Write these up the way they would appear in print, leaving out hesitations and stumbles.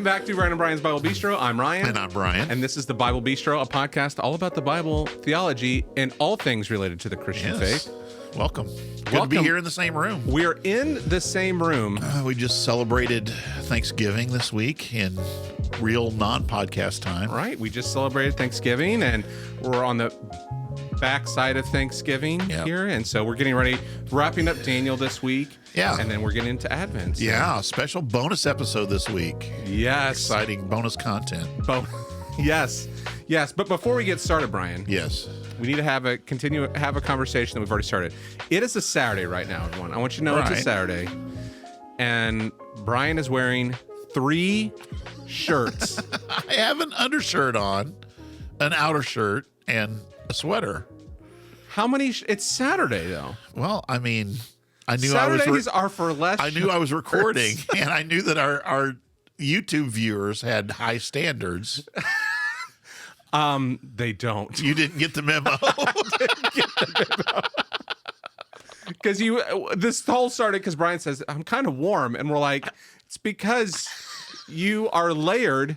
back to Ryan and Brian's Bible Bistro. I'm Ryan. And I'm Brian. And this is the Bible Bistro, a podcast all about the Bible, theology, and all things related to the Christian faith. Welcome. Good to be here in the same room. We are in the same room. We just celebrated Thanksgiving this week in real non-podcast time. Right. We just celebrated Thanksgiving, and we're on the backside of Thanksgiving here. And so we're getting ready, wrapping up Daniel this week. Yeah. And then we're getting into Advent. Yeah. Special bonus episode this week. Yes. Exciting bonus content. Yes. Yes. But before we get started, Brian. Yes. We need to have a conversation that we've already started. It is a Saturday right now, everyone. I want you to know It's a Saturday. And Brian is wearing 3 shirts. I have an undershirt on, an outer shirt, and a sweater. How many? It's Saturday, though. Well, I mean, I knew Saturdays are for less. I knew I was recording, and I knew that our YouTube viewers had high standards. They don't. You didn't get the memo. Because this whole started because Brian says, I'm kind of warm. And we're like, it's because you are layered.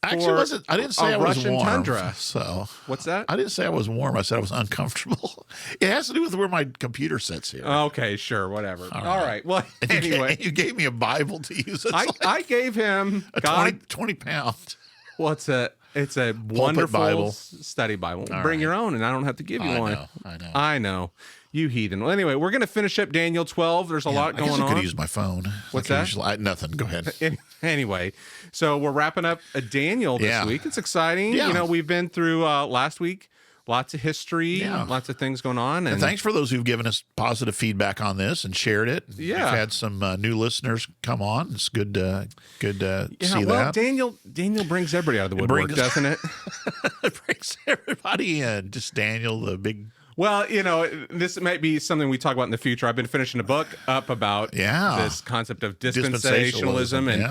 Actually, I didn't say I was Russian warm. tundra. So what's that? I didn't say I was warm. I said I was uncomfortable. It has to do with where my computer sits here. Okay, sure, whatever. All right. Well, anyway. You gave me a Bible to use. I gave him a 20 pound. Well, it's a wonderful Bible. study Bible. Bring your own, and I don't have to give you one. I know. You heathen. Well, anyway, we're going to finish up Daniel 12. There's a lot going on. I could use my phone. What's that? Nothing. Go ahead. Anyway, so we're wrapping up Daniel this week. It's exciting. Yeah. You know, we've been through last week. Lots of history, lots of things going on. And thanks for those who've given us positive feedback on this and shared it. Yeah. We've had some new listeners come on. It's good to see well, that. Daniel brings everybody out of the woodwork, doesn't it? It brings everybody in. Just Daniel, the big... Well, you know, this might be something we talk about in the future. I've been finishing a book up about this concept of dispensationalism and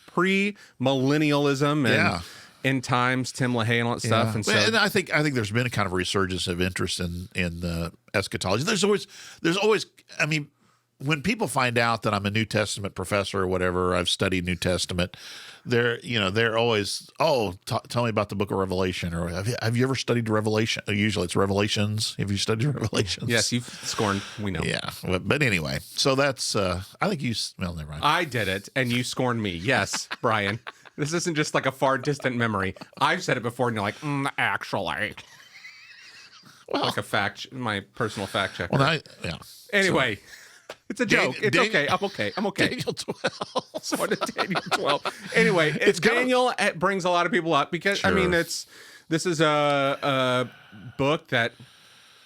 premillennialism and end times, Tim LaHaye and all that stuff. And so, and I think there's been a kind of resurgence of interest in the eschatology. There's always. I mean, when people find out that I'm a New Testament professor or whatever, I've studied New Testament. They're always, tell me about the book of Revelation, or have you ever studied Revelation? Usually it's Revelations. Have you studied Revelations? Yes, you've scorned. We know. Yeah, but anyway, so that's. I think you. Well, never mind. I did it, and you scorned me. Yes, Brian. This isn't just like a far distant memory. I've said it before, and you're like, actually. Well, like my personal fact checker. Well, anyway. It's a joke. It's okay. I'm okay. Daniel 12. So what is Daniel 12? Anyway, Daniel brings a lot of people up because, I mean, this is a book that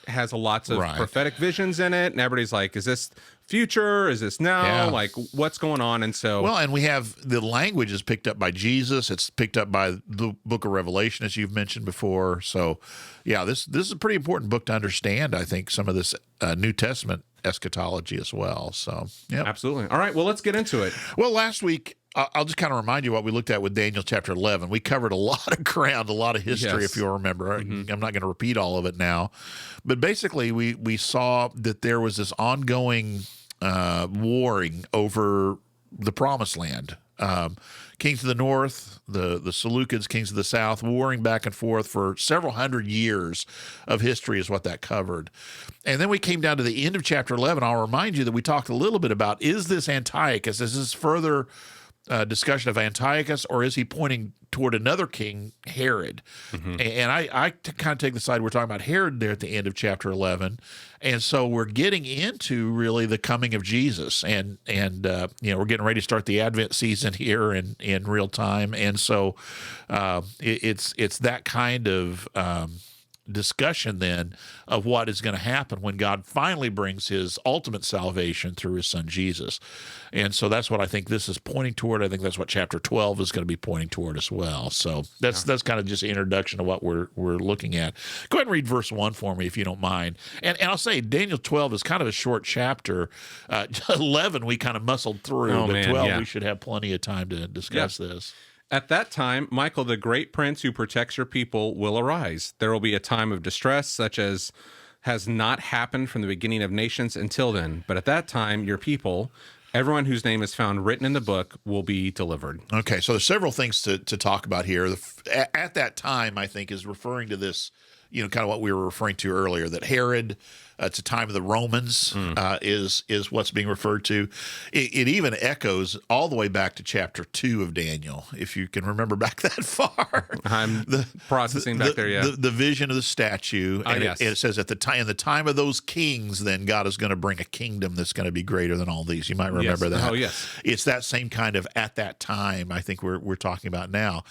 has lots of prophetic visions in it. And everybody's like, is this future? Is this now? Yeah. Like, what's going on? And so... Well, and we have the language is picked up by Jesus. It's picked up by the book of Revelation, as you've mentioned before. So, yeah, this is a pretty important book to understand, I think, some of this New Testament eschatology as well. So, yeah. Absolutely. All right, well, let's get into it. Well, last week, I'll just kind of remind you what we looked at with Daniel chapter 11. We covered a lot of ground, a lot of history, if you'll remember. Mm-hmm. I'm not going to repeat all of it now. But basically, we saw that there was this ongoing warring over the promised land. Kings of the north, the Seleucids, kings of the south, warring back and forth for several hundred years of history is what that covered. And then we came down to the end of chapter 11. I'll remind you that we talked a little bit about, is this Antiochus? Is this further discussion of Antiochus, or is he pointing toward another king, Herod? Mm-hmm. And I kind of take the side we're talking about Herod there at the end of chapter 11. And so we're getting into really the coming of Jesus, and we're getting ready to start the Advent season here in real time. And so it's that kind of discussion then of what is going to happen when God finally brings his ultimate salvation through his son Jesus. And so that's what I think this is pointing toward. I think that's what chapter 12 is going to be pointing toward as well. So that's kind of just an introduction to what we're looking at. Go ahead and read verse 1 for me if you don't mind. And I'll say Daniel 12 is kind of a short chapter. 11 we kind of muscled through, but 12 we should have plenty of time to discuss this. At that time, Michael, the great prince who protects your people, will arise. There will be a time of distress such as has not happened from the beginning of nations until then. But at that time, your people, everyone whose name is found written in the book will be delivered. Okay, so there's several things to talk about here. At that time, I think, is referring to this, kind of what we were referring to earlier, that Herod, it's a time of the Romans, is what's being referred to. It even echoes all the way back to chapter 2 of Daniel, if you can remember back that far. I'm processing back there, yeah. The vision of the statue, and yes. it says at the time of those kings, then God is going to bring a kingdom that's going to be greater than all these. You might remember that. Oh, yes. It's that same kind of at that time, I think we're talking about now.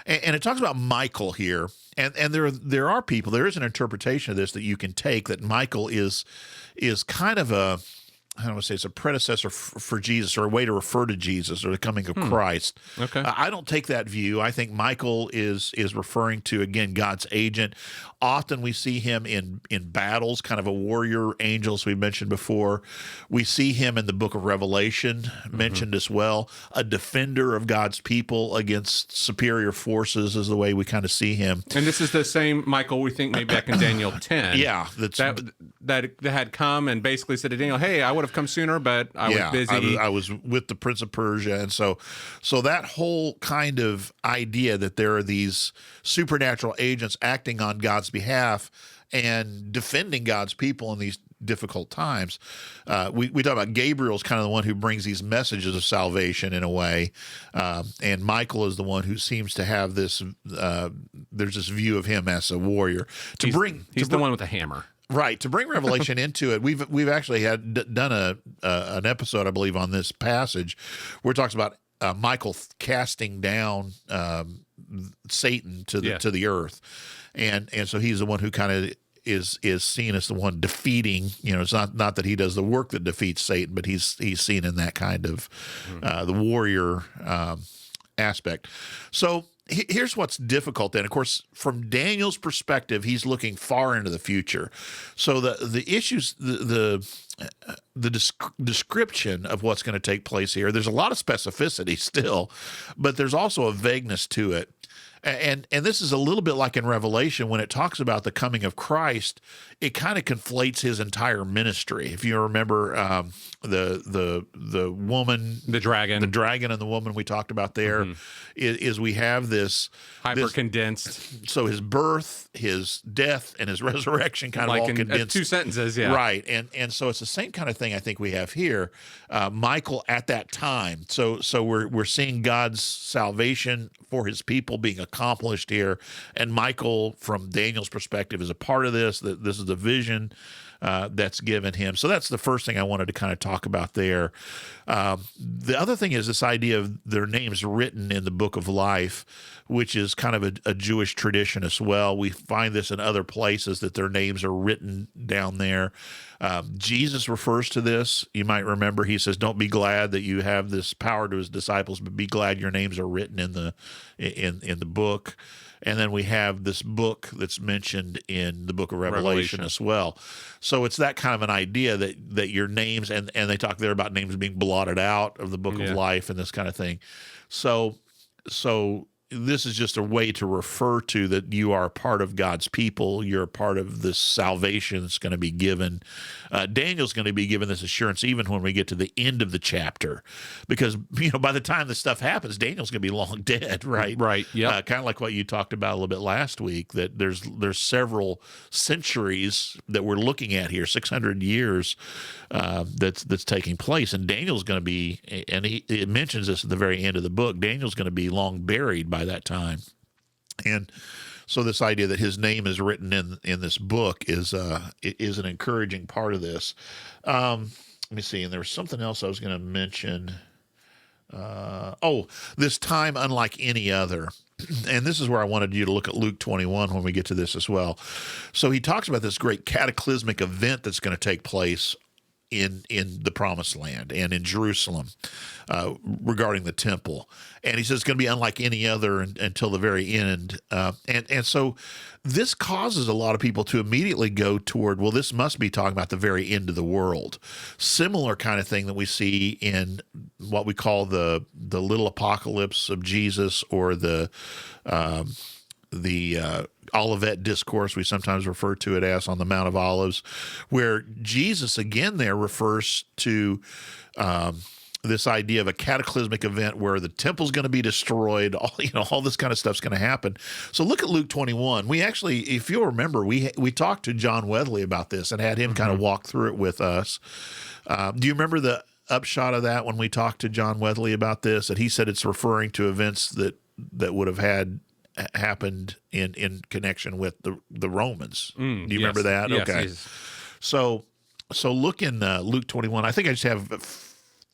And it talks about Michael here, and there are people. There is an interpretation of this that you can take, that Michael is kind of a, I don't want to say it's a predecessor for Jesus, or a way to refer to Jesus or the coming of Christ. Okay. I don't take that view. I think Michael is referring to, again, God's agent. Often we see him in battles, kind of a warrior angel, as we mentioned before. We see him in the book of Revelation mentioned as well. A defender of God's people against superior forces is the way we kind of see him. And this is the same Michael we think maybe back in Daniel 10. Yeah. That had come and basically said to Daniel, hey, I would have come sooner, but I was busy. I was with the Prince of Persia. And so that whole kind of idea that there are these supernatural agents acting on God's behalf and defending God's people in these difficult times. We talk about Gabriel's kind of the one who brings these messages of salvation in a way. And Michael is the one who seems to have this, there's this view of him as a warrior. He's the one with the hammer. Right. To bring Revelation into it, we've actually done an episode, I believe, on this passage where it talks about Michael casting down Satan to the earth, and so he's the one who kind of is seen as the one defeating. It's not that he does the work that defeats Satan, but he's seen in that kind of the warrior aspect. So here's what's difficult then. Of course, from Daniel's perspective, he's looking far into the future. So the issues, the description of what's going to take place here, there's a lot of specificity still, but there's also a vagueness to it. And this is a little bit like in Revelation when it talks about the coming of Christ. It kind of conflates his entire ministry. If you remember the woman, the dragon, and the woman we talked about there, is we have this hyper condensed. So his birth, his death, and his resurrection kind of all condensed. 2 sentences, yeah. Right, and so it's the same kind of thing I think we have here. Michael at that time. So we're seeing God's salvation for his people being accomplished here, and Michael, from Daniel's perspective, is a part of this. That this is the vision that's given him. So that's the first thing I wanted to kind of talk about there. The other thing is this idea of their names written in the book of life, which is kind of a Jewish tradition as well. We find this in other places, that their names are written down there. Jesus refers to this. You might remember he says, "Don't be glad that you have this power," to his disciples, but be glad your names are written in the book. And then we have this book that's mentioned in the book of Revelation as well. So it's that kind of an idea that your names, and they talk there about names being blotted out of the book of life and this kind of thing. So this is just a way to refer to that you are a part of God's people. You're a part of this salvation that's going to be given. Daniel's going to be given this assurance even when we get to the end of the chapter, because by the time this stuff happens, Daniel's going to be long dead, right? Right. Yeah. Kind of like what you talked about a little bit last week. That there's several centuries that we're looking at here, 600 years that's taking place, and Daniel's going to be, and it mentions this at the very end of the book. Daniel's going to be long buried by that time. And so this idea that his name is written in this book is an encouraging part of this. Let me see. And there was something else I was going to mention. This time unlike any other. And this is where I wanted you to look at Luke 21 when we get to this as well. So he talks about this great cataclysmic event that's going to take place in the Promised Land and in Jerusalem regarding the temple. And he says it's going to be unlike any other until the very end. And so this causes a lot of people to immediately go toward, well, this must be talking about the very end of the world. Similar kind of thing that we see in what we call the little apocalypse of Jesus, or the Olivet Discourse, we sometimes refer to it as, on the Mount of Olives, where Jesus again there refers to this idea of a cataclysmic event where the temple's going to be destroyed, all this kind of stuff's going to happen. So look at Luke 21. We actually, if you'll remember, we talked to John Wesley about this and had him kind of walk through it with us. Do you remember the upshot of that when we talked to John Wesley about this? That he said it's referring to events that would have happened in connection with the Romans. Do you remember that? Yes, okay. So look in Luke 21. I think I just have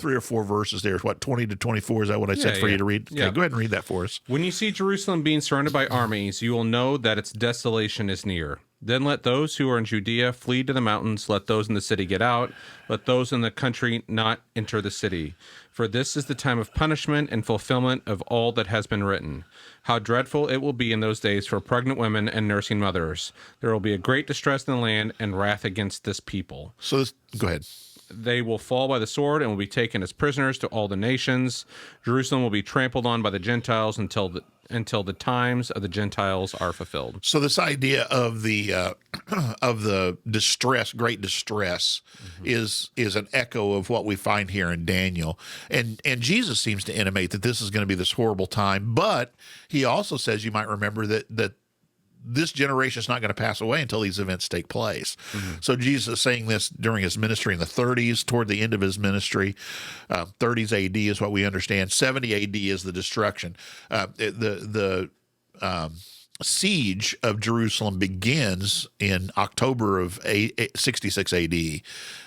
3 or 4 verses there. What, 20 to 24? Is that what I said for you to read? Okay, go ahead and read that for us. When you see Jerusalem being surrounded by armies, you will know that its desolation is near. Then let those who are in Judea flee to the mountains. Let those in the city get out. Let those in the country not enter the city. For this is the time of punishment and fulfillment of all that has been written. How dreadful it will be in those days for pregnant women and nursing mothers. There will be a great distress in the land and wrath against this people. Go ahead. They will fall by the sword and will be taken as prisoners to all the nations. Jerusalem will be trampled on by the Gentiles until the times of the Gentiles are fulfilled. So this idea of the distress, great distress, is an echo of what we find here in Daniel, and Jesus seems to intimate that this is going to be this horrible time. But he also says, you might remember, that this generation is not going to pass away until these events take place. So Jesus is saying this during his ministry in the 30s, toward the end of his ministry. 30s AD is what we understand. 70 AD is the destruction. The siege of Jerusalem begins in October of 66 AD,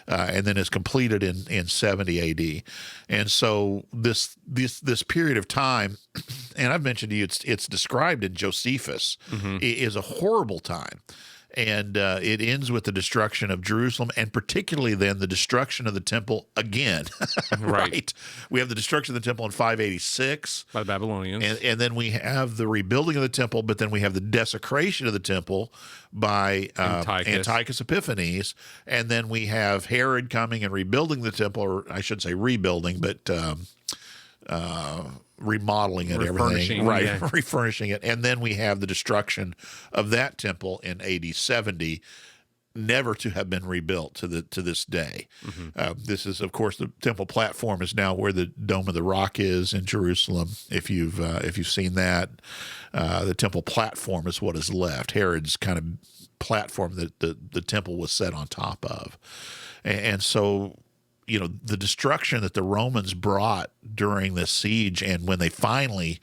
and then is completed in 70 AD. And so this period of time, and I've mentioned to you, it's described in Josephus, is a horrible time. And it ends with the destruction of Jerusalem, and particularly then the destruction of the temple again. Right. We have the destruction of the temple in 586 by the Babylonians, and then we have the rebuilding of the temple, but then we have the desecration of the temple by Antiochus Epiphanes, and then we have Herod coming and rebuilding the temple, or I should say rebuilding, but remodeling it, everything, right? Refurnishing it. And then we have the destruction of that temple in AD 70, never to have been rebuilt to this day. This is, of course, the temple platform is now where the Dome of the Rock is in Jerusalem. If you've seen that, the temple platform is what is left. Herod's kind of platform that the temple was set on top of, and so, the destruction that the Romans brought during this siege, and when they finally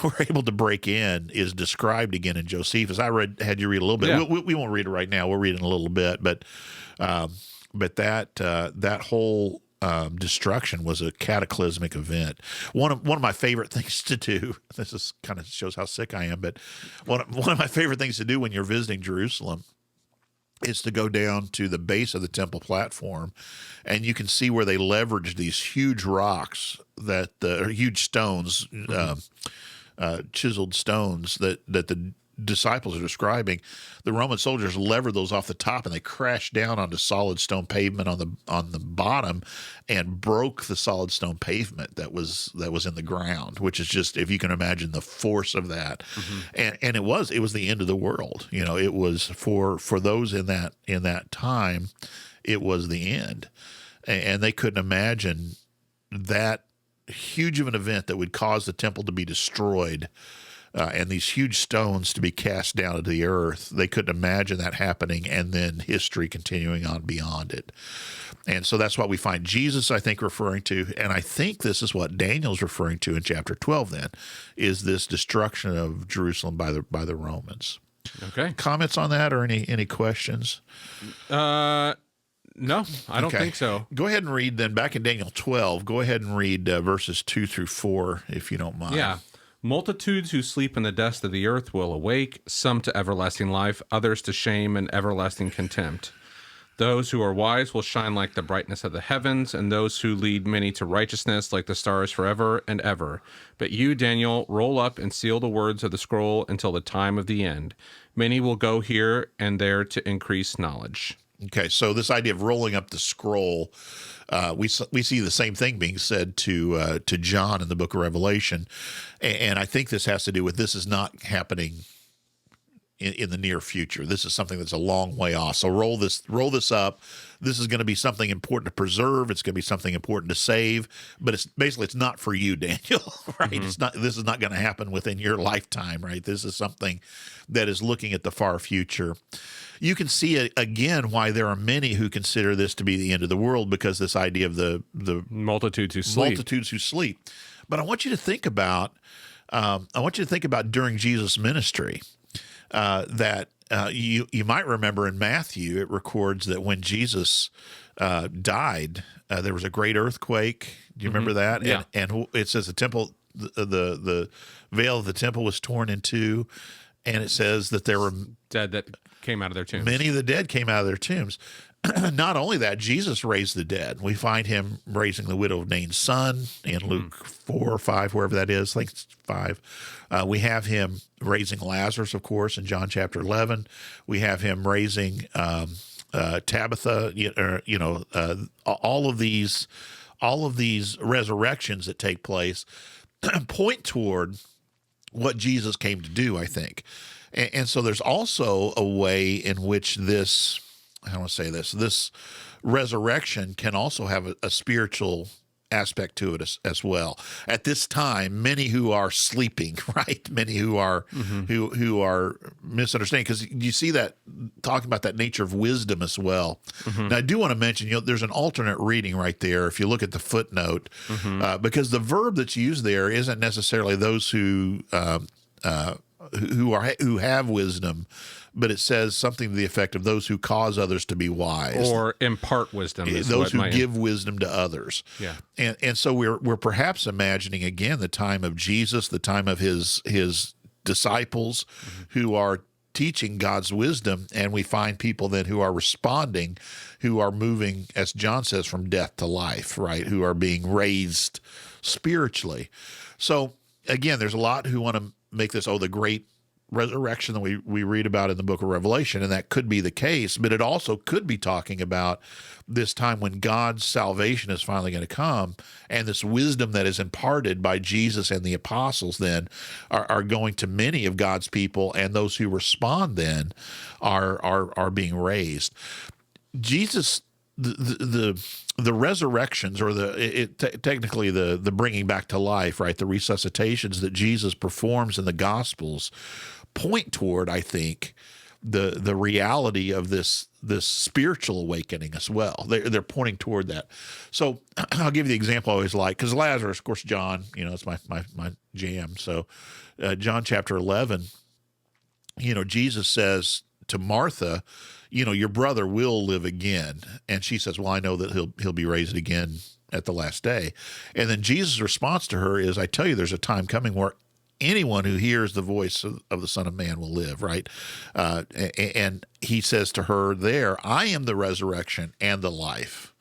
were able to break in, is described again in Josephus. Had you read a little bit. Yeah. We won't read it right now. We'll read it in a little bit, but that whole destruction was a cataclysmic event. One of my favorite things to do. This is kind of shows how sick I am, but one of my favorite things to do when you're visiting Jerusalem is to go down to the base of the temple platform, and you can see where they leveraged these huge rocks huge stones, chiseled stones that the disciples are describing. The Roman soldiers levered those off the top, and they crashed down onto solid stone pavement on the bottom, and broke the solid stone pavement that was in the ground. Which is just, if you can imagine the force of that, and it was the end of the world. It was for those in that time, it was the end, and they couldn't imagine that huge of an event that would cause the temple to be destroyed. And these huge stones to be cast down into the earth. They couldn't imagine that happening, and then history continuing on beyond it. And so that's what we find Jesus, I think, referring to, and I think this is what Daniel's referring to in chapter 12 then, is this destruction of Jerusalem by the Romans. Okay. Comments on that, or any questions? No, I don't think so. Go ahead and read then, back in Daniel 12, go ahead and read verses 2 through 4, if you don't mind. Yeah. Multitudes who sleep in the dust of the earth will awake, some to everlasting life, others to shame and everlasting contempt. Those who are wise will shine like the brightness of the heavens, and those who lead many to righteousness like the stars forever and ever. But you, Daniel, roll up and seal the words of the scroll until the time of the end. Many will go here and there to increase knowledge. Okay, so this idea of rolling up the scroll, we see the same thing being said to John in the book of Revelation, and I think this has to do with, this is not happening in the near future. This is something that's a long way off. So roll this up. This is going to be something important to preserve. It's going to be something important to save. But it's not for you, Daniel. Right? This is not going to happen within your lifetime. Right? This is something that is looking at the far future. You can see again why there are many who consider this to be the end of the world, because this idea of the multitudes who sleep. But I want you to think about during Jesus' ministry that you might remember in Matthew, it records that when Jesus died, there was a great earthquake. Do you remember that? Yeah. And it says the temple, the veil of the temple was torn in two, and it says that there were dead that came out of their tombs. Many of the dead came out of their tombs. Not only that, Jesus raised the dead. We find him raising the widow of Nain's son in Luke 4 or 5, wherever that is. I think it's 5. We have him raising Lazarus, of course, in John chapter 11. We have him raising Tabitha. All of these resurrections that take place point toward what Jesus came to do, I think. And so there's also a way in which this resurrection can also have a spiritual aspect to it as well. At this time, many who are sleeping, right? Many who are who are misunderstanding, because you see that talking about that nature of wisdom as well. Now, I do want to mention, there's an alternate reading right there. If you look at the footnote, because the verb that's used there isn't necessarily those who have wisdom, but it says something to the effect of those who cause others to be wise, or impart wisdom. Those who give wisdom to others. Yeah, and so we're perhaps imagining again the time of Jesus, the time of his disciples, who are teaching God's wisdom, and we find people then who are responding, who are moving, as John says, from death to life, right? Who are being raised spiritually. So again, there's a lot who want to make this, the great resurrection that we read about in the book of Revelation, and that could be the case, but it also could be talking about this time when God's salvation is finally going to come, and this wisdom that is imparted by Jesus and the apostles then are going to many of God's people, and those who respond then are being raised. Jesus, the resurrections, or technically the bringing back to life, right? The resuscitations that Jesus performs in the Gospels point toward, I think, the reality of this spiritual awakening as well. They're pointing toward that. So I'll give you the example I always like, because Lazarus, of course, John, it's my jam. So John chapter 11, Jesus says to Martha, your brother will live again. And she says, well, I know that he'll be raised again at the last day. And then Jesus' response to her is, I tell you, there's a time coming where anyone who hears the voice of the Son of Man will live, right? And he says to her there, I am the resurrection and the life.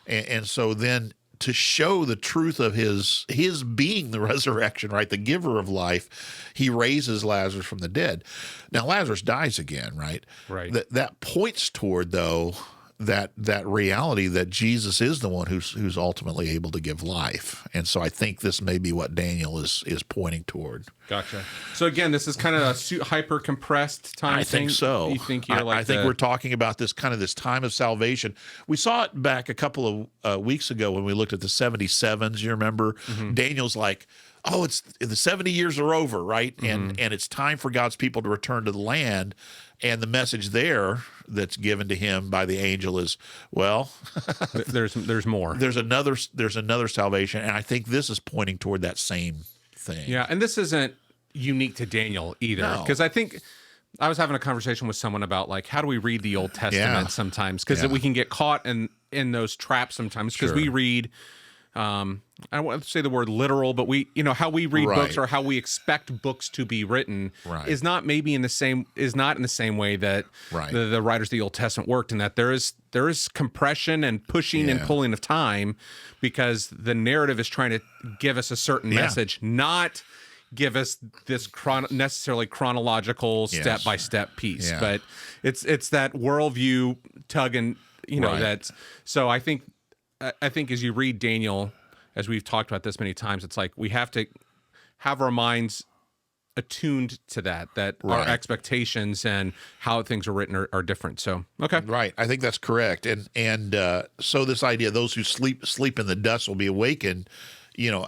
And so then, to show the truth of his being the resurrection, right, the giver of life, he raises Lazarus from the dead. Now, Lazarus dies again, right? Right. That points toward, though, that reality that Jesus is the one who's ultimately able to give life. And so I think this may be what Daniel is pointing toward. Gotcha. So again, this is kind of a hyper compressed time. I think so. You think you're I think we're talking about this time of salvation. We saw it back a couple of weeks ago when we looked at the 77s. You remember? Daniel's like, it's the 70 years are over, right? And it's time for God's people to return to the land. And the message there that's given to him by the angel is, well, there's more. There's another salvation, and I think this is pointing toward that same thing. Yeah, and this isn't unique to Daniel either, because I think I was having a conversation with someone about, like, how do we read the Old Testament sometimes, because we can get caught in those traps sometimes, because we read. I don't want to say the word literal, but how we read books, or how we expect books to be written, is not in the same way that the writers of the Old Testament worked, and that there is compression and pushing and pulling of time, because the narrative is trying to give us a certain message, not give us this necessarily chronological step by step piece, but it's that worldview tug, and that's so I think as you read Daniel, as we've talked about this many times, it's like we have to have our minds attuned to that Right. our expectations and how things are written are different. So, okay. Right. I think that's correct. And so this idea, those who sleep in the dust will be awakened,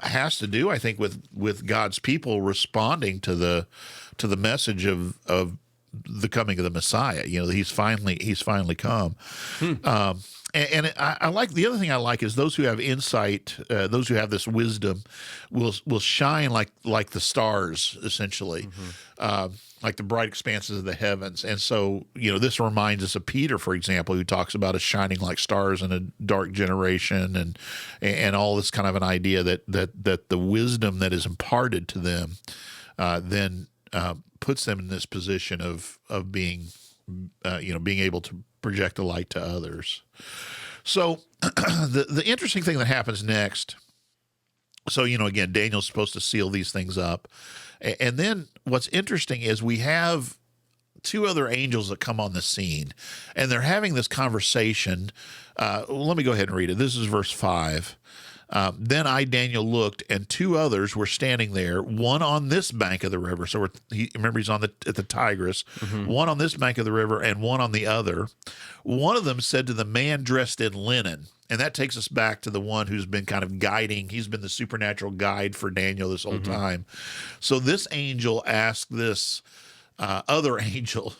has to do, I think, with God's people responding to the message of the coming of the Messiah. He's finally come. And I like, the other thing I like is those who have insight, those who have this wisdom, will shine like the stars, essentially, like the bright expanses of the heavens. And so, this reminds us of Peter, for example, who talks about us shining like stars in a dark generation, and all this kind of an idea that the wisdom that is imparted to them then puts them in this position of being being able to project the light to others. So the interesting thing that happens next, so, again, Daniel's supposed to seal these things up. And then what's interesting is we have two other angels that come on the scene, and they're having this conversation. Let me go ahead and read it. This is verse 5. Then I, Daniel, looked, and two others were standing there, one on this bank of the river. So remember, he's at the Tigris, one on this bank of the river and one on the other. One of them said to the man dressed in linen, and that takes us back to the one who's been kind of guiding. He's been the supernatural guide for Daniel this whole time. So this angel asked this other angel,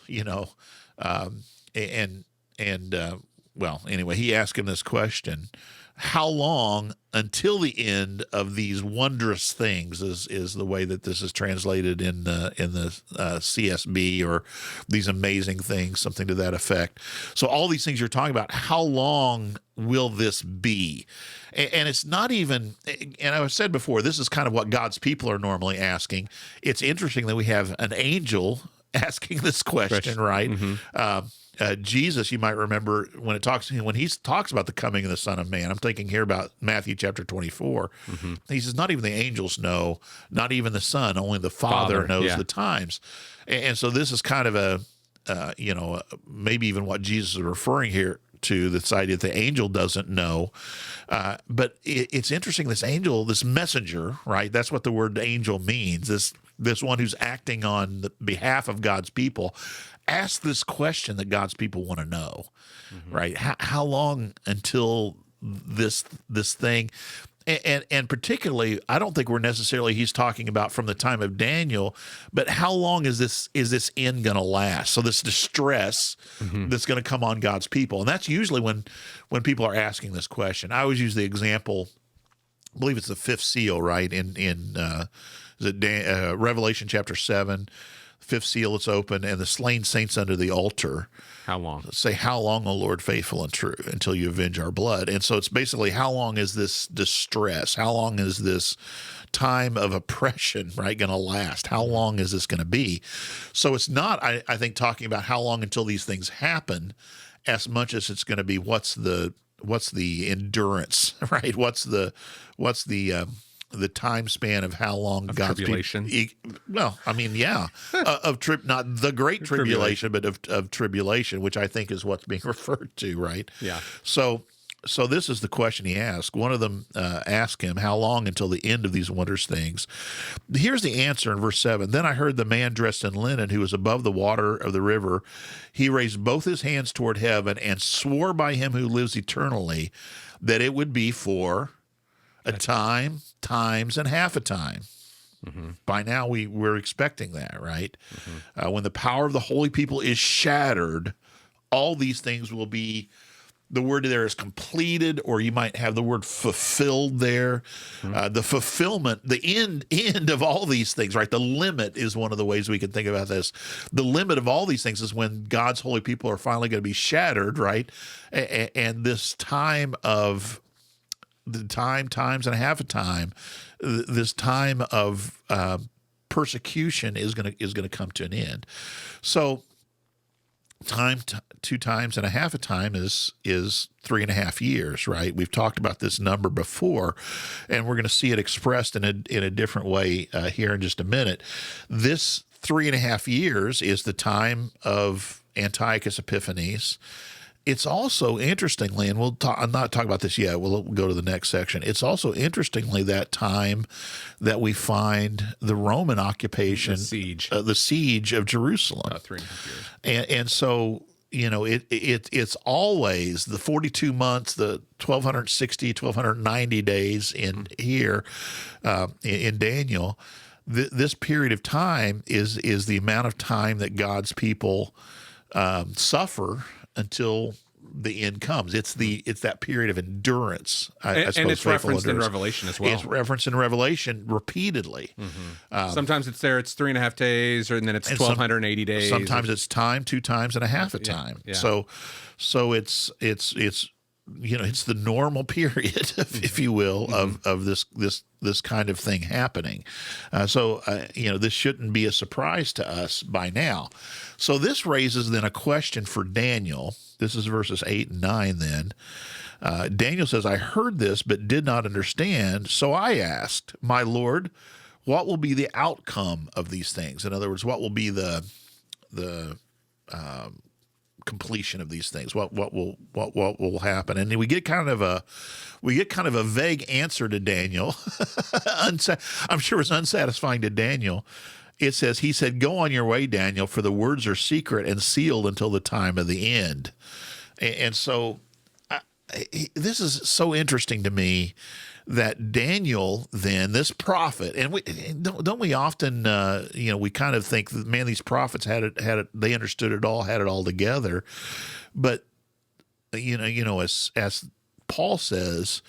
well, anyway, he asked him this question: how long until the end of these wondrous things, is the way that this is translated in the CSB, or these amazing things, something to that effect. So all these things you're talking about, how long will this be? And it's not even, and I've said before, this is kind of what God's people are normally asking. It's interesting that we have an angel asking this question, right? Jesus, you might remember when he talks about the coming of the Son of Man. I'm thinking here about Matthew chapter 24. He says, not even the angels know, not even the Son, only the Father knows the times. And so this is kind of maybe even what Jesus is referring here to, this idea that the angel doesn't know. But it's interesting, this angel, this messenger, right? That's what the word angel means. This one who's acting on the behalf of God's people, ask this question that God's people want to know, right? How long until this thing, and particularly, I don't think he's talking about from the time of Daniel, but how long is this end going to last? So this distress that's going to come on God's people, and that's usually when people are asking this question. I always use the example, I believe it's the fifth seal, right? In Revelation chapter 7. Fifth seal, it's open, and the slain saints under the altar. How long? Say, how long, O Lord, faithful and true, until you avenge our blood? And so it's basically, how long is this distress? How long is this time of oppression, right, going to last? How long is this going to be? So it's not, I think, talking about how long until these things happen, as much as it's going to be what's the endurance, right? What's the time span of how long of God's tribulation. Not the great tribulation, but of tribulation, which I think is what's being referred to, right? Yeah. So this is the question he asked. One of them asked him, how long until the end of these wondrous things? Here's the answer in verse 7. Then I heard the man dressed in linen who was above the water of the river. He raised both his hands toward heaven and swore by him who lives eternally that it would be for a time, times, and half a time. By now, we're expecting that, right? When the power of the holy people is shattered, all these things will be, the word there is completed, or you might have the word fulfilled there. The fulfillment, the end of all these things, right? The limit is one of the ways we can think about this. The limit of all these things is when God's holy people are finally going to be shattered, right? And this time of times and a half a time, this time of persecution is going to come to an end. So two times and a half a time is 3.5 years, right? We've talked about this number before, and we're going to see it expressed in a different way here in just a minute. This 3.5 years is the time of Antiochus Epiphanes. it's also interestingly, and I'm not talking about this yet. We'll go to the next section. It's also interestingly that time that we find the Roman occupation, the siege of Jerusalem, about 3.5 years, and so it's always the 42 months, the 1290 days in here in Daniel. This period of time is the amount of time that God's people suffer until the end comes. It's that period of endurance. I suppose, and it's referenced in Revelation as well. It's referenced in Revelation repeatedly. Sometimes it's 3.5 days, and then it's 1,280 days. Sometimes it's time, 2 times and a half a time. Yeah. So it's it's the normal period, if you will, of this kind of thing happening. This shouldn't be a surprise to us by now. So this raises then a question for Daniel. This is verses 8 and 9 then. Daniel says, I heard this but did not understand, so I asked, my Lord, what will be the outcome of these things? In other words, what will be the completion of these things? What will happen? And we get kind of a vague answer to Daniel. I'm sure it's unsatisfying to Daniel. It says, he said, go on your way, Daniel, for the words are secret and sealed until the time of the end. And so this is so interesting to me that Daniel, then, this prophet, and don't we often, we kind of think, man, these prophets had it, they understood it all, had it all together. But, as Paul says,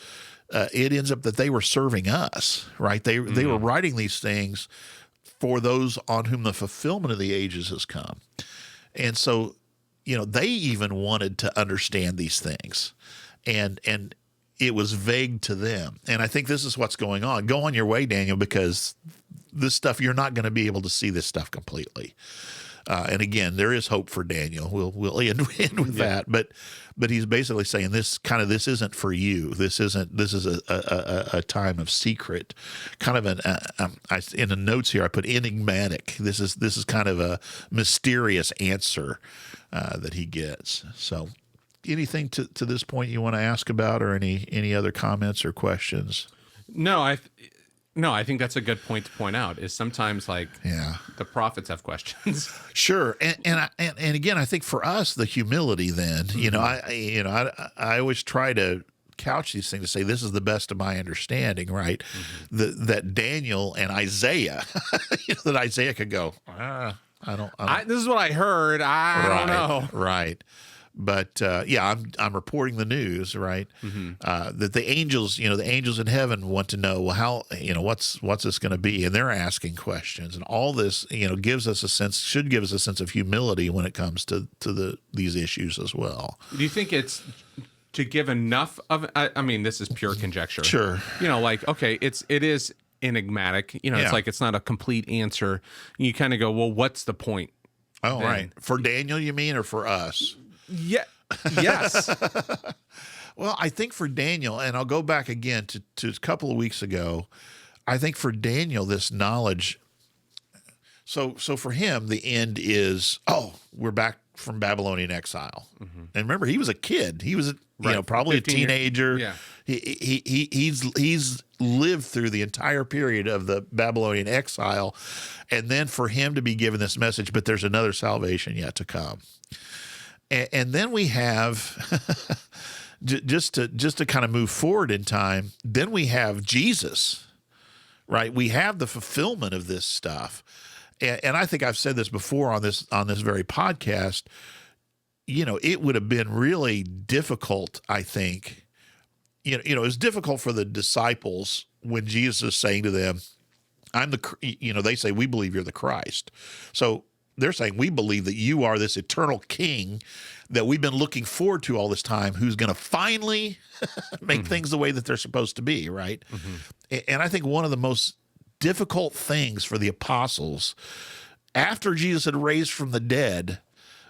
it ends up that they were serving us, right? They were writing these things for those on whom the fulfillment of the ages has come. And so, they even wanted to understand these things. And it was vague to them. And I think this is what's going on. Go on your way, Daniel, because this stuff, you're not going to be able to see this stuff completely. And again, there is hope for Daniel. We'll end with that. But he's basically saying this isn't for you. This is a time of secret, kind of in the notes here I put enigmatic. This is kind of a mysterious answer that he gets. So, anything to this point you want to ask about, or any other comments or questions? No, I think that's a good point to point out. Is sometimes the prophets have questions. Sure, and again, I think for us the humility then, I always try to couch these things to say this is the best of my understanding, right? That Daniel and Isaiah, that Isaiah could go, I don't. This is what I heard. I don't know. Right. But I'm reporting the news, right? That the angels in heaven want to know, well, how, what's this going to be? And they're asking questions, and all this, should give us a sense of humility when it comes to these issues as well. Do you think it's to give enough of? I mean, this is pure conjecture. Sure. It is enigmatic. It's like it's not a complete answer. You kind of go, well, what's the point? Oh, then? Right. For Daniel, you mean, or for us? Yeah. Yes. Well, I think for Daniel, and I'll go back again to a couple of weeks ago, I think for Daniel, this knowledge. So for him, the end is, we're back from Babylonian exile. And remember, he was a kid. He was probably a teenager. Yeah. He's lived through the entire period of the Babylonian exile, and then for him to be given this message, but there's another salvation yet to come. And then we have, just to kind of move forward in time, then we have Jesus, right? We have the fulfillment of this stuff. And I think I've said this before on this very podcast. It would have been really difficult, I think. It was difficult for the disciples when Jesus is saying to them, they say, we believe you're the Christ. So they're saying, we believe that you are this eternal king that we've been looking forward to all this time, who's going to finally make things the way that they're supposed to be, right? And I think one of the most difficult things for the apostles, after Jesus had raised from the dead,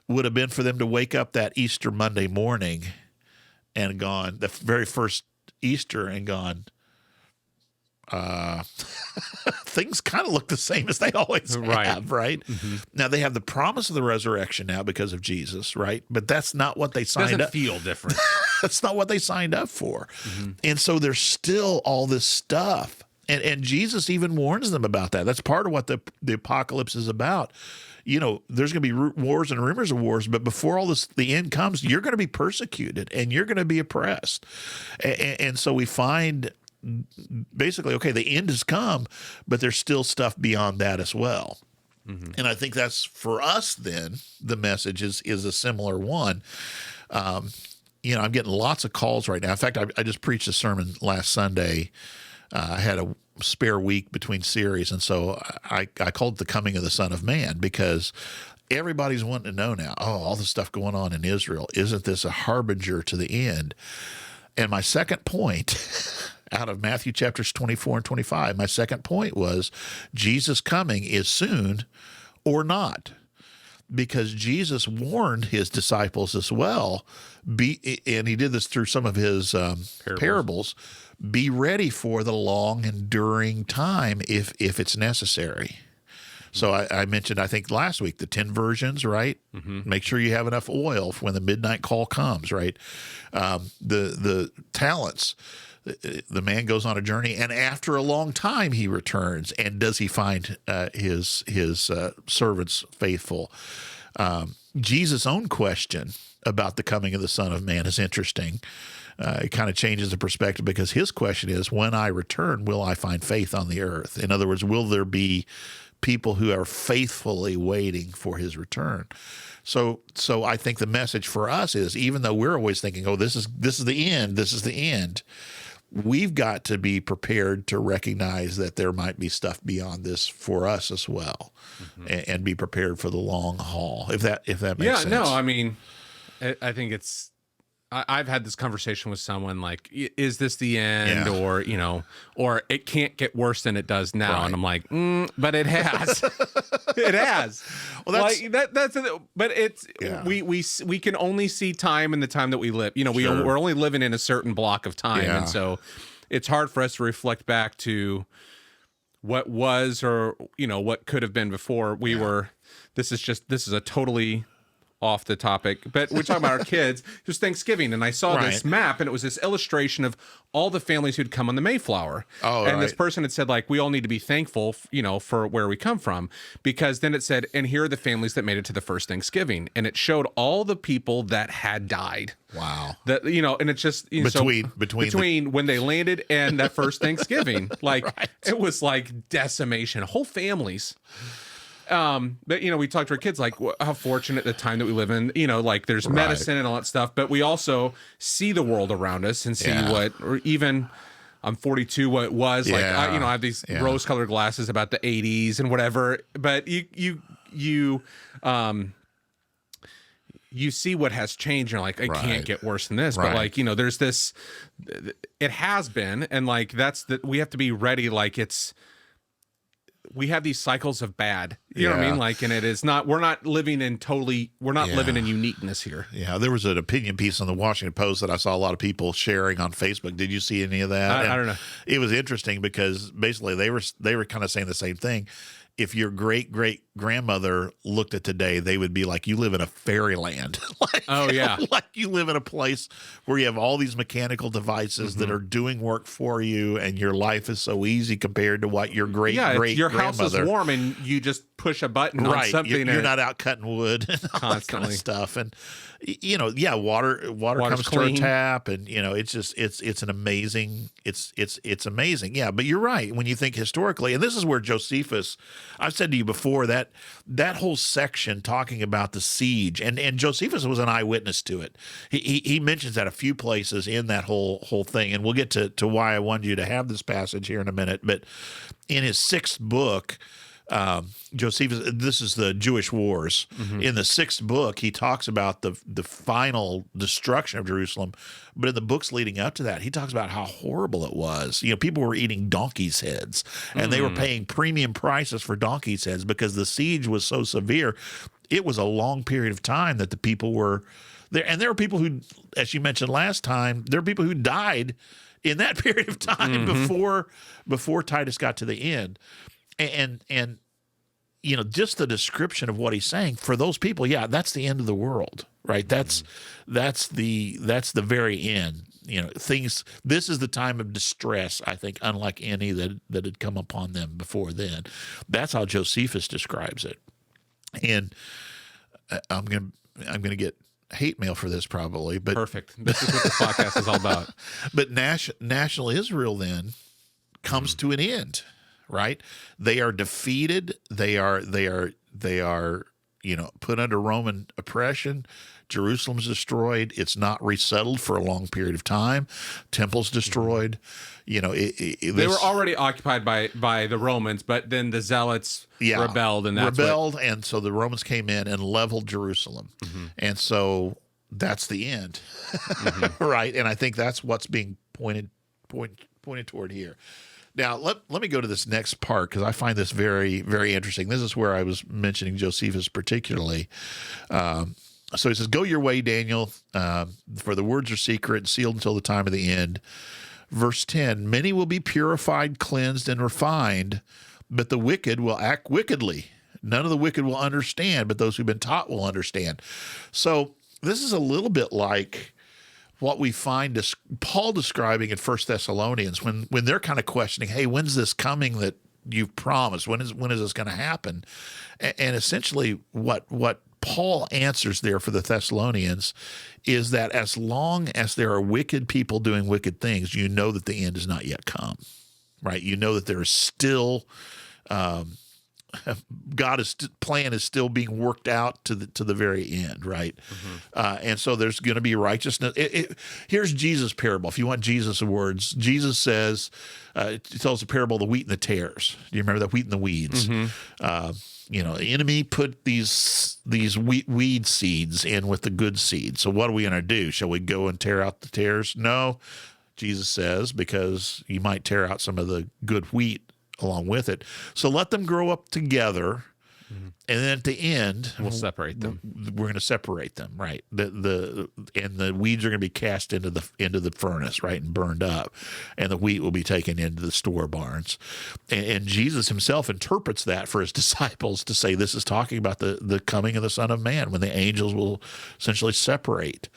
would have been for them to wake up that Easter Monday morning and gone, the very first Easter, and gone, things kind of look the same as they always have, right? Mm-hmm. Now they have the promise of the resurrection now because of Jesus, right? But that's not what they signed up. Doesn't feel different. That's not what they signed up for. Mm-hmm. And so there's still all this stuff. And Jesus even warns them about that. That's part of what the apocalypse is about. You know, there's going to be wars and rumors of wars, but before all this, the end comes, you're going to be persecuted and you're going to be oppressed. And so we find basically, okay, the end has come, but there's still stuff beyond that as well. Mm-hmm. And I think that's, for us then, the message is a similar one. You know, I'm getting lots of calls right now. In fact, I just preached a sermon last Sunday. I had a spare week between series, and so I called it The Coming of the Son of Man, because everybody's wanting to know now, all the stuff going on in Israel, isn't this a harbinger to the end? And my second point out of Matthew chapters 24 and 25, my second point was Jesus' coming is soon or not. Because Jesus warned his disciples as well, and he did this through some of his parables, be ready for the long, enduring time if it's necessary. So I mentioned, I think last week, the 10 virgins, right? Mm-hmm. Make sure you have enough oil for when the midnight call comes, right? The talents. The man goes on a journey, and after a long time he returns. And does he find his servants faithful? Jesus' own question about the coming of the Son of Man is interesting. It kind of changes the perspective, because his question is, when I return, will I find faith on the earth? In other words, will there be people who are faithfully waiting for his return? So I think the message for us is, even though we're always thinking, this is the end, we've got to be prepared to recognize that there might be stuff beyond this for us as well, mm-hmm. and be prepared for the long haul, if that makes sense. Yeah, no, I mean, I think it's, I've had this conversation with someone like, is this the end? Yeah. Or, you know, or it can't get worse than it does now. Right. And I'm like, but it has. It has. Well, that's but it's, we can only see time in the time that we live. You know, we're only living in a certain block of time. Yeah. And so it's hard for us to reflect back to what was, or, you know, what could have been before we were. This is a totally off the topic, but we're talking about our kids. It was Thanksgiving, and I saw this map, and it was this illustration of all the families who'd come on the Mayflower. And this person had said, like, we all need to be thankful, you know, for where we come from, because then it said, and here are the families that made it to the first Thanksgiving, and it showed all the people that had died. Wow. That, you know, and it's just, you know, between when they landed and that first Thanksgiving, like it was like decimation, whole families. But, you know, we talk to our kids like how fortunate the time that we live in, you know, like there's medicine and all that stuff, but we also see the world around us and see what, or even I'm 42, what it was like, you know, I have these rose colored glasses about the 80s and whatever, but you see what has changed. And you're like, it can't get worse than this, but like, you know, there's this, it has been. And like, we have to be ready. Like we have these cycles of bad, you know what I mean? Like, and it is not, we're not living in uniqueness here. Yeah. There was an opinion piece on the Washington Post that I saw a lot of people sharing on Facebook. Did you see any of that? I don't know. It was interesting because basically they were kind of saying the same thing. If your great-great-grandmother looked at today, they would be like, you live in a fairyland. Like you live in a place where you have all these mechanical devices that are doing work for you, and your life is so easy compared to what your great-great-grandmother. Your house is warm, and you just push a button on something. You're not out cutting wood and all that kind of stuff. And, you know, water comes clean to a tap, and, you know, it's just, it's an amazing, it's amazing. Yeah, but you're right. When you think historically, and this is where Josephus, I've said to you before that whole section talking about the siege, and Josephus was an eyewitness to it. He mentions that a few places in that whole thing, and we'll get to why I wanted you to have this passage here in a minute. But in his 6th book, Josephus, this is the Jewish Wars. Mm-hmm. In the 6th book, he talks about the final destruction of Jerusalem. But in the books leading up to that, he talks about how horrible it was. You know, people were eating donkeys' heads, and they were paying premium prices for donkeys' heads because the siege was so severe. It was a long period of time that the people were there. And there were people who, as you mentioned last time, there are people who died in that period of time before Titus got to the end. And just the description of what he's saying for those people, that's the end of the world, right? That's the very end. This is the time of distress, I think, unlike any that had come upon them before then. That's how Josephus describes it. And I'm gonna get hate mail for this probably, but perfect. This is what this podcast is all about. But national Israel then comes to an end, right? They are defeated. They are put under Roman oppression. Jerusalem's destroyed. It's not resettled for a long period of time. Temple's destroyed. They were already occupied by the Romans, but then the Zealots rebelled, and so the Romans came in and leveled Jerusalem, and so that's the end, right? And I think that's what's being pointed toward here. Now, let me go to this next part because I find this very, very interesting. This is where I was mentioning Josephus particularly. So he says, "Go your way, Daniel, for the words are secret and sealed until the time of the end." Verse 10, "Many will be purified, cleansed, and refined, but the wicked will act wickedly. None of the wicked will understand, but those who've been taught will understand." So this is a little bit like what we find Paul describing in 1 Thessalonians when they're kind of questioning, hey, when's this coming that you've promised? When is this going to happen? And essentially what Paul answers there for the Thessalonians is that as long as there are wicked people doing wicked things, you know that the end has not yet come, right? You know that there is still God's plan is still being worked out to the very end, right? And so there's going to be righteousness. Here's Jesus' parable. If you want Jesus' words, Jesus says, he tells the parable of the wheat and the tares. Do you remember the wheat and the weeds? The enemy put these weed seeds in with the good seed. So what are we going to do? Shall we go and tear out the tares? No, Jesus says, because you might tear out some of the good wheat along with it. So let them grow up together, and then at the end, we'll separate them. We're going to separate them, right? The weeds are going to be cast into the furnace, right, and burned up, and the wheat will be taken into the store barns. And Jesus himself interprets that for his disciples to say this is talking about the coming of the Son of Man, when the angels will essentially separate.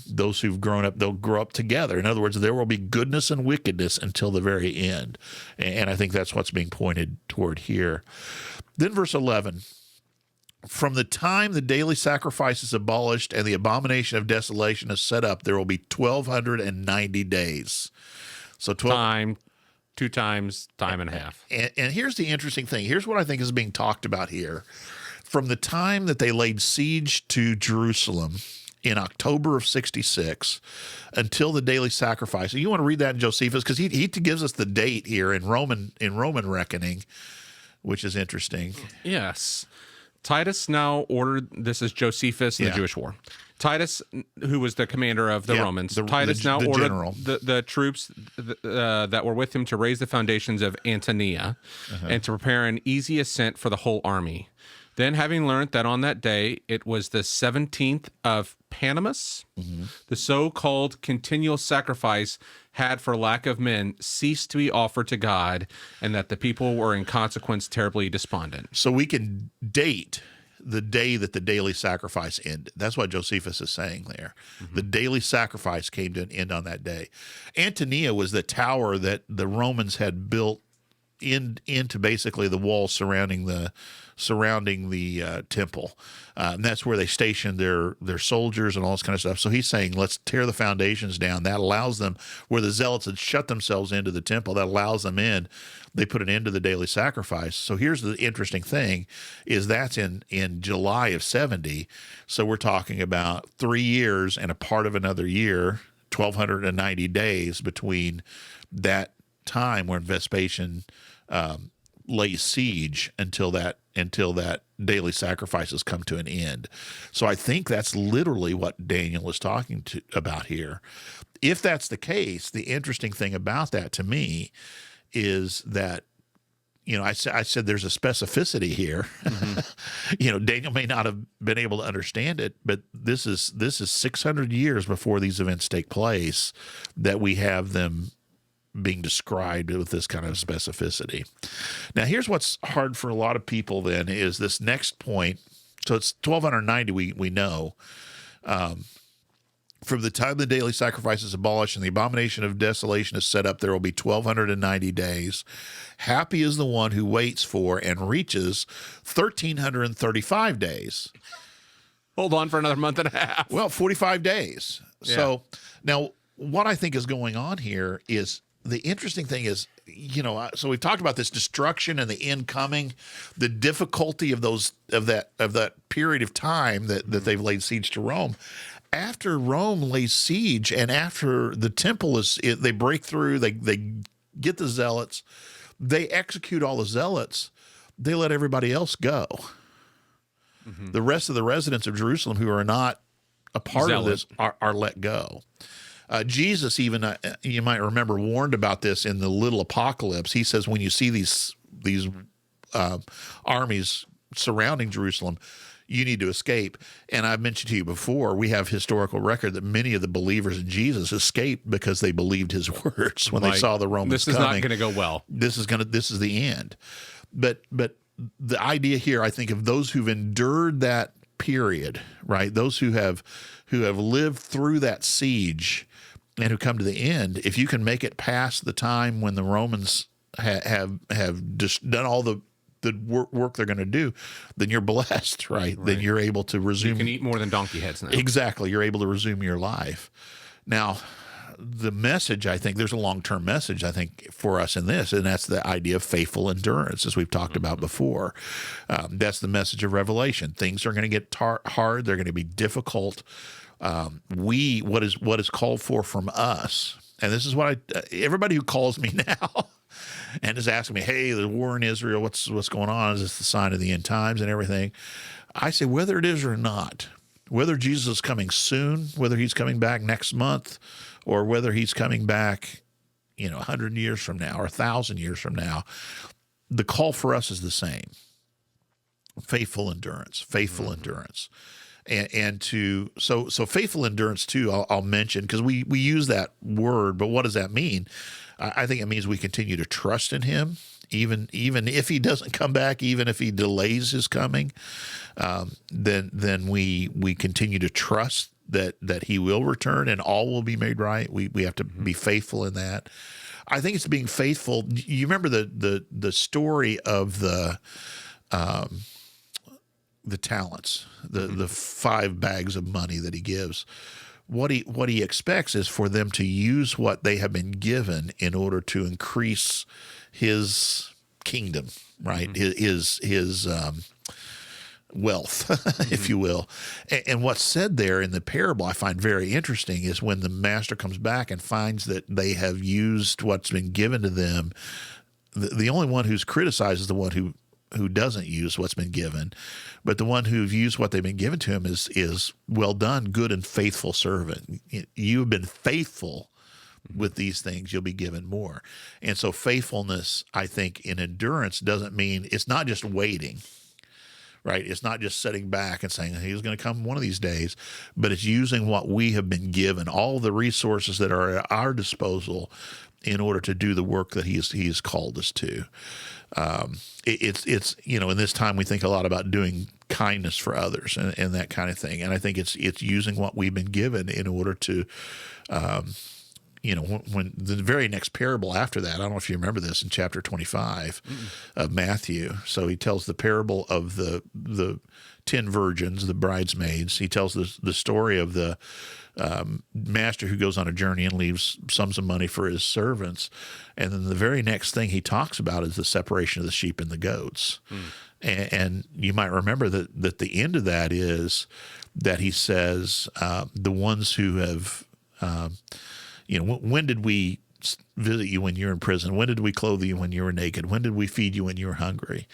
Those who've grown up, they'll grow up together. In other words, there will be goodness and wickedness until the very end. And I think that's what's being pointed toward here. Then verse 11, "From the time the daily sacrifice is abolished and the abomination of desolation is set up, there will be 1,290 days. So 12 2 times time and a half. And here's the interesting thing. Here's what I think is being talked about here. From the time that they laid siege to Jerusalem in October of 66 until the daily sacrifice. And you want to read that in Josephus because he gives us the date here in Roman reckoning, which is interesting. Yes. Titus now ordered, this is Josephus in the Jewish War. Titus, who was the commander of the Romans, Titus now ordered the troops that were with him to raise the foundations of Antonia and to prepare an easy ascent for the whole army. Then, having learned that on that day it was the 17th of Panemus, the so-called continual sacrifice had, for lack of men, ceased to be offered to God, and that the people were in consequence terribly despondent. So we can date the day that the daily sacrifice ended. That's what Josephus is saying there. The daily sacrifice came to an end on that day. Antonia was the tower that the Romans had built into basically the wall surrounding the temple, and that's where they stationed their soldiers and all this kind of stuff. So he's saying, let's tear the foundations down. That allows them, where the zealots had shut themselves into the temple, that allows them in. They put an end to the daily sacrifice. So here's the interesting thing: is that's in July of 70. So we're talking about 3 years and a part of another year, 1,290 days between that time when Vespasian lays siege until that daily sacrifices come to an end. So I think that's literally what Daniel is talking about here. If that's the case, the interesting thing about that to me is that I said there's a specificity here. Daniel may not have been able to understand it, but this is 600 years before these events take place that we have them being described with this kind of specificity. Now, here's what's hard for a lot of people then is this next point. So it's 1290, we know. From the time the daily sacrifice is abolished and the abomination of desolation is set up, there will be 1,290 days. Happy is the one who waits for and reaches 1,335 days. Hold on for another month and a half. Well, 45 days. Yeah. So now what I think is going on here is the interesting thing is, so we've talked about this destruction and the end coming, the difficulty of that period of time that they've laid siege to Rome. After Rome lays siege and after the temple they break through, they get the zealots, they execute all the zealots, they let everybody else go. Mm-hmm. The rest of the residents of Jerusalem who are not a part of this are let go. Jesus even, you might remember, warned about this in the little apocalypse. He says when you see these armies surrounding Jerusalem, you need to escape. And I've mentioned to you before, we have historical record that many of the believers in Jesus escaped because they believed his words when they saw the Romans coming. This is not going to go well. This is the end. But the idea here, I think, of those who've endured that period, right? Those who have lived through that siege and who come to the end, if you can make it past the time when the Romans have just done all the work they're going to do, then you're blessed, right? Then you're able to resume. You can eat more than donkey heads now. Exactly. You're able to resume your life. Now, the message, I think, there's a long-term message, I think, for us in this, and that's the idea of faithful endurance, as we've talked about before. That's the message of Revelation. Things are going to get hard. They're going to be difficult. What is called for from us, and this is what everybody who calls me now and is asking me, hey, the war in Israel, what's going on? Is this the sign of the end times and everything? I say, whether it is or not, whether Jesus is coming soon, whether he's coming back next month, or whether he's coming back, 100 years from now or 1,000 years from now, the call for us is the same. Faithful endurance, endurance. So faithful endurance too, I'll mention, because we use that word, but what does that mean? I think it means we continue to trust in him, even if he doesn't come back, even if he delays his coming, then we continue to trust that he will return and all will be made right. We have to be faithful in that. I think it's being faithful. You remember the story of the talents, the 5 bags of money that he gives. What he expects is for them to use what they have been given in order to increase his kingdom, right? Mm-hmm. His wealth, if you will. And what's said there in the parable I find very interesting is when the master comes back and finds that they have used what's been given to them, the only one who's criticized is the one who doesn't use what's been given, but the one who've used what they've been given to him is well done, good and faithful servant. You have been faithful with these things, you'll be given more. And so faithfulness, I think, in endurance doesn't mean, it's not just waiting, right? It's not just sitting back and saying he's going to come one of these days, but it's using what we have been given, all the resources that are at our disposal in order to do the work that he's called us to. It's in this time we think a lot about doing kindness for others and that kind of thing. And I think it's using what we've been given in order to, when the very next parable after that, I don't know if you remember this in chapter 25 of Matthew. So he tells the parable of the 10 virgins, the bridesmaids. He tells the story of the master who goes on a journey and leaves sums of money for his servants. And then the very next thing he talks about is the separation of the sheep and the goats. And you might remember that the end of that is that he says, the ones who have, when did we visit you when you're in prison? When did we clothe you when you were naked? When did we feed you when you were hungry?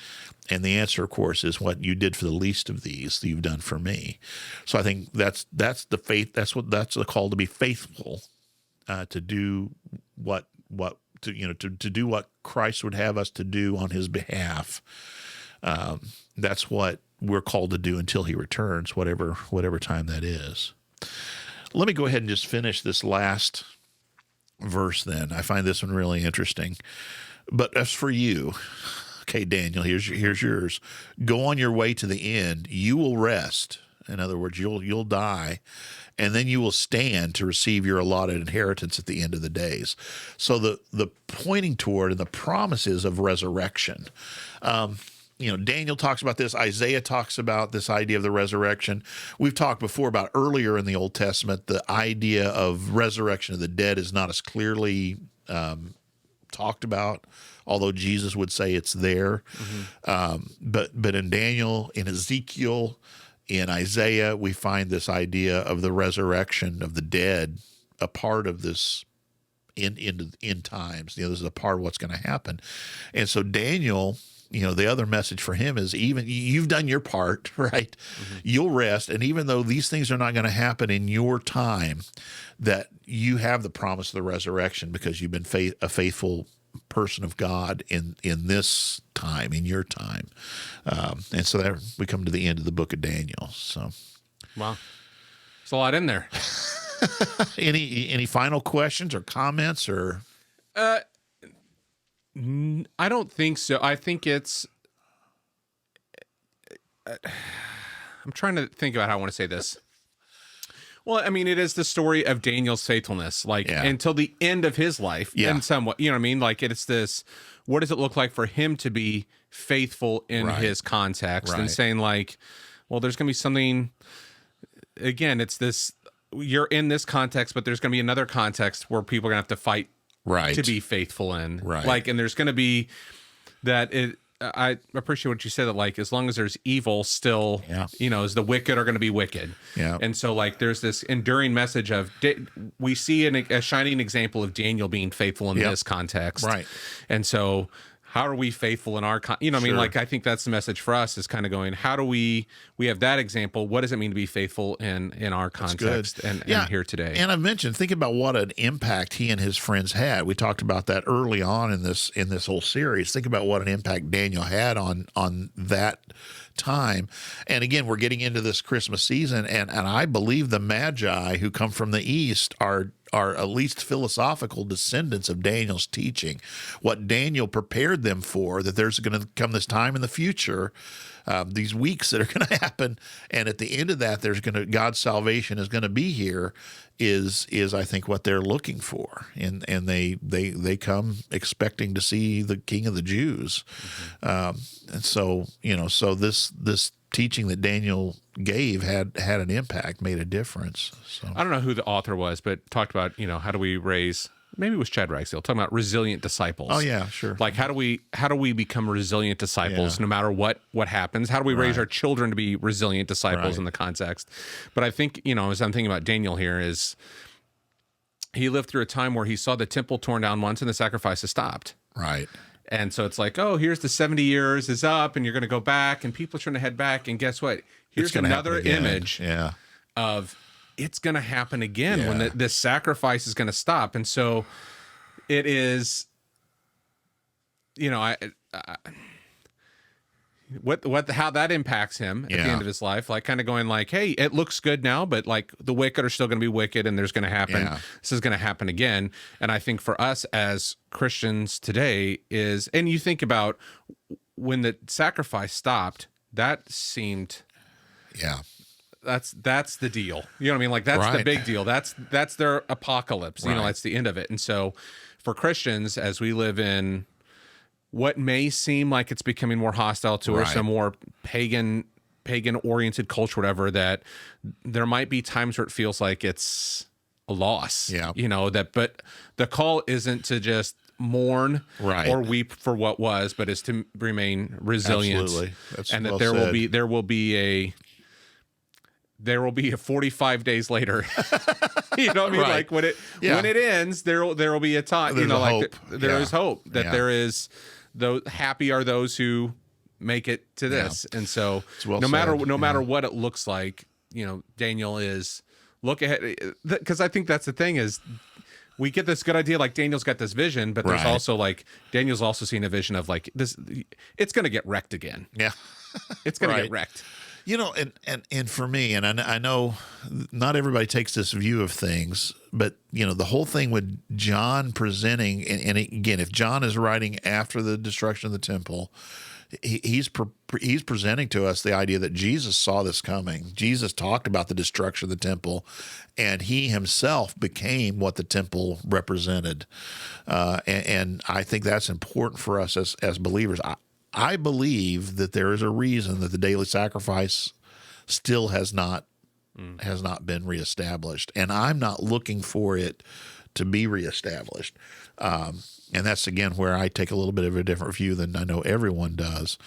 And the answer, of course, is what you did for the least of these, you've done for me. So I think that's the faith. That's the call to be faithful, to do what to do what Christ would have us to do on his behalf. That's what we're called to do until he returns, whatever time that is. Let me go ahead and just finish this last verse then. I find this one really interesting. But as for you, okay, Daniel, here's yours. Go on your way to the end. You will rest. In other words, you'll die, and then you will stand to receive your allotted inheritance at the end of the days. So the pointing toward and the promises of resurrection. Daniel talks about this. Isaiah talks about this idea of the resurrection. We've talked before about earlier in the Old Testament, the idea of resurrection of the dead is not as clearly talked about, although Jesus would say it's there. But in Daniel, in Ezekiel, in Isaiah, we find this idea of the resurrection of the dead, a part of this end times. This is a part of what's going to happen. And so Daniel, the other message for him is, even you've done your part, right? You'll rest. And even though these things are not going to happen in your time, that you have the promise of the resurrection because you've been a faithful person of God in this time, in your time. And so there we come to the end of the book of Daniel. So, wow. There's a lot in there. Any final questions or comments or? I don't think so. I think it's, I'm trying to think about how I want to say this. Well, I mean, it is the story of Daniel's faithfulness, until the end of his life, and somewhat, you know what I mean? Like, it's this, what does it look like for him to be faithful in his context, and saying like, well, there's going to be something, again, it's this, you're in this context, but there's going to be another context where people are going to have to fight to be faithful in. Like, and there's going to be that I appreciate what you said, that like, as long as there's evil still, as the wicked are going to be wicked. And so like, there's this enduring message of, we see a shining example of Daniel being faithful in this context. And so how are we faithful in our, I mean, like, I think that's the message for us, is kind of going, how do we have that example? What does it mean to be faithful in our context and here today? And I've mentioned, think about what an impact he and his friends had. We talked about that early on in this whole series. Think about what an impact Daniel had on that time. And again, we're getting into this Christmas season, and I believe the Magi who come from the East are at least philosophical descendants of Daniel's teaching. What Daniel prepared them for, that there's going to come this time in the future, these weeks that are going to happen, and at the end of that, God's salvation is going to be here, is I think what they're looking for, and they come expecting to see the King of the Jews, and so so this teaching that Daniel gave had an impact, made a difference. So I don't know who the author was, but talked about, how do we raise, maybe it was Chad Ragsdale, talking about resilient disciples. Oh yeah, sure. Like, how do we become resilient disciples no matter what happens? How do we raise our children to be resilient disciples in the context? But I think, as I'm thinking about Daniel here, is he lived through a time where he saw the temple torn down once and the sacrifices stopped. Right. And so it's like, oh, here's the 70 years is up, and you're going to go back, and people are trying to head back. And guess what? Here's another image of it's going to happen again when this sacrifice is going to stop. And so it is, how that impacts him at the end of his life, like kind of going like, hey, it looks good now, but like the wicked are still going to be wicked, and there's going to happen. This is going to happen again. And I think for us as Christians today is, and you think about when the sacrifice stopped, that seemed, that's the deal. You know what I mean? Like, that's the big deal. That's their apocalypse. That's the end of it. And so for Christians, as we live in what may seem like it's becoming more hostile to us, a more pagan-oriented culture, whatever, that there might be times where it feels like it's a loss. But the call isn't to just mourn or weep for what was, but is to remain resilient. Absolutely. That's and well that said. there will be a 45 days later. You know what I mean? Like when it ends, there will be a time. There's hope. There is hope that there is. Those happy are those who make it to this. And so no matter what it looks like, Daniel is look ahead, because I think that's the thing, is we get this good idea, like Daniel's got this vision, but there's also like Daniel's also seeing a vision of like this. It's going to get wrecked again. Yeah, it's going to get wrecked. You know, and for me, and I know not everybody takes this view of things, but you know, the whole thing with John presenting, and again, if John is writing after the destruction of the temple, he's presenting to us the idea that Jesus saw this coming. Jesus talked about the destruction of the temple, and he himself became what the temple represented. And I think that's important for us as believers. I believe that there is a reason that the daily sacrifice still has not been reestablished, and I'm not looking for it to be reestablished. And that's, again, where I take a little bit of a different view than I know everyone does.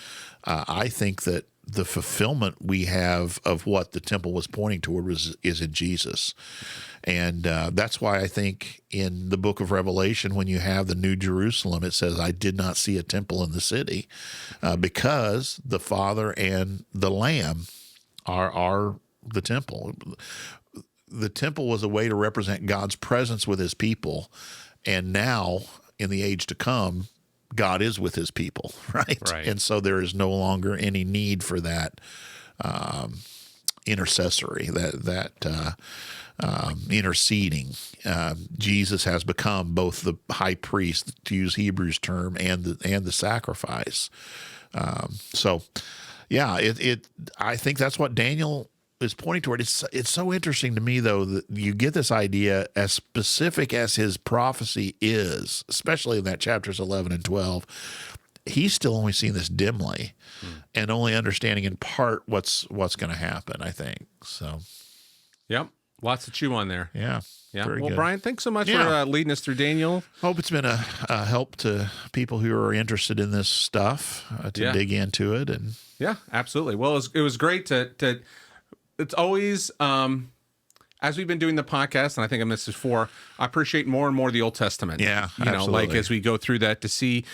I think that the fulfillment we have of what the temple was pointing toward is in Jesus. And that's why I think in the book of Revelation, when you have the New Jerusalem, it says, I did not see a temple in the city, because the Father and the Lamb are the temple. The temple was a way to represent God's presence with his people. And now, in the age to come, God is with his people, right? And so there is no longer any need for that intercessory, that interceding. Jesus has become both the high priest, to use Hebrews' term, and the sacrifice. So, yeah, I think that's what Daniel is pointing toward. It's so interesting to me, though, that you get this idea, as specific as his prophecy is, especially in that chapters 11 and 12, he's still only seeing this dimly and only understanding in part what's going to happen, I think. So, yep. Lots to chew on there. Yeah. Well, good. Brian, thanks so much for leading us through Daniel. Hope it's been a help to people who are interested in this stuff to dig into it. And yeah, absolutely. Well, it was great to it's always, as we've been doing the podcast, and I think I mentioned this before, I appreciate more and more the Old Testament. Yeah, you know, like as we go through that, to see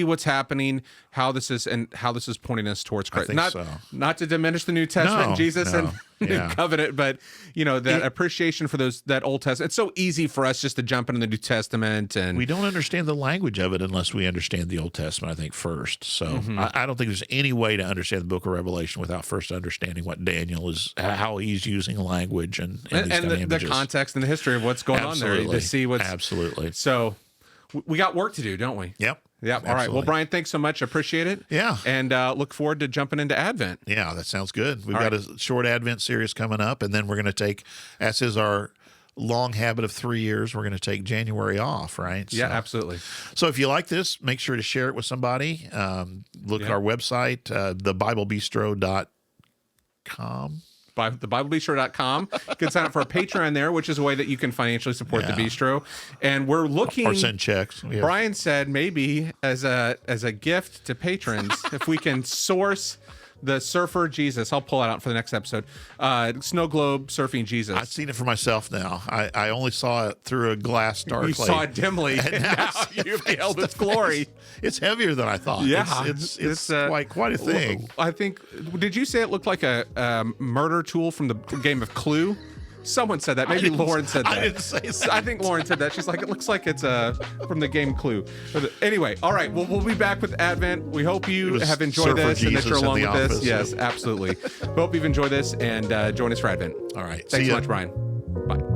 what's happening, how this is pointing us towards Christ. Not to diminish the New Testament, Jesus and New Covenant, but you know, that appreciation for that Old Testament. It's so easy for us just to jump into the New Testament, and we don't understand the language of it unless we understand the Old Testament, I think, first. So I don't think there's any way to understand the book of Revelation without first understanding what Daniel is, how he's using language and the context and the history of what's going on there, to see what's So we got work to do, don't we? Yep. All right. Well, Brian, thanks so much. I appreciate it. Yeah. And look forward to jumping into Advent. Yeah, that sounds good. We've got a short Advent series coming up, and then we're going to take, as is our long habit of 3 years, we're going to take January off, right? Yeah, absolutely. So if you like this, make sure to share it with somebody. Look at our website, thebiblebistro.com. By thebiblebistro.com. You can sign up for a Patreon there, which is a way that you can financially support the bistro. And we're looking, or send checks. Brian said maybe as a gift to patrons, if we can source the surfer Jesus. I'll pull it out for the next episode. Snow globe surfing Jesus. I've seen it for myself now. I only saw it through a glass darkly. You saw it dimly, and now you've beheld its glory. It's heavier than I thought. Yeah, it's quite a thing. I think. Did you say it looked like a murder tool from the game of Clue? Someone said that. Maybe Lauren said that. I didn't say that. I think Lauren said that. She's like, it looks like it's from the game Clue. Anyway, all right. Well, we'll be back with Advent. We hope you have enjoyed this and that you're along with this. Yes, absolutely. We hope you've enjoyed this and join us for Advent. All right. Thanks so much, Brian. Bye.